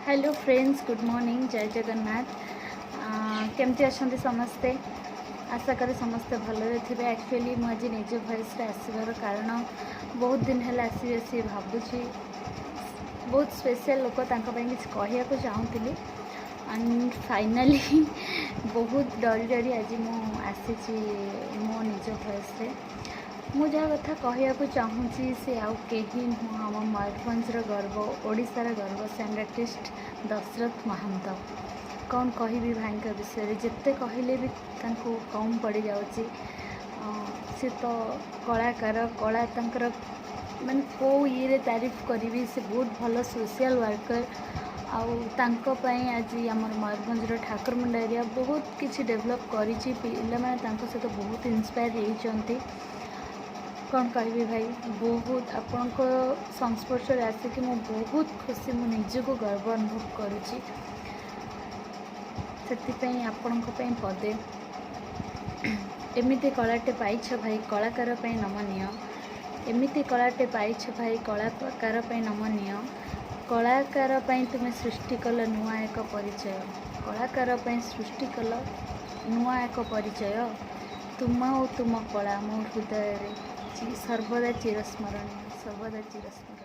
Hello friends, good morning, जय जगन्नाथ। केमती अच्छा समस्ते? आशा करी समस्ते भलरे थे। एक्चुअली मुझे निज वॉइस आसबार कारण बहुत दिन है आसी भावुची बहुत स्पेशल लोक किसी कहवाक चाहूली एंड फाइनाली बहुत डरी डरी आज मुझे मो निज वॉइस मु जहाँ कथा कहवाक चाहूँगी से आउ कहीं नुह आम मयूरभंजर गर्व, ओडिशार गर्व सैंड आर्टिस्ट दशरथ महांत। कौन कहि भाई विषय जिते कहले भी कम पड़ जाऊँगी। सी तो कलाकार कला तंकर माने को ये तारीफ करी से बहुत भल सोशल वर्कर आई आज आम मयूरभंजर ठाकुरमुंडा एरिया बहुत किसी डेभलप करी पाने सहित बहुत इन्स्पायर होती। कौन कहि भाई बहुत आपण संस्पर्श आसिक मु बहुत खुशी मु निजक गर्व अनुभव करुँची। आपण पदे एमती कलाटे पाइछ भाई कलाकार नमनीय। एमती कलाटे पाइछ भाई कलाकार नमनीय। कलाकार तुम्हें सृष्टि कल नुआ एक परिचय। कलाकार सृष्टि कल नुआ एक परिचय। तुम और तुम कला मो हृदय सर्वदा चिरस्मरणीय, सर्वदा चिरस्मरणीय।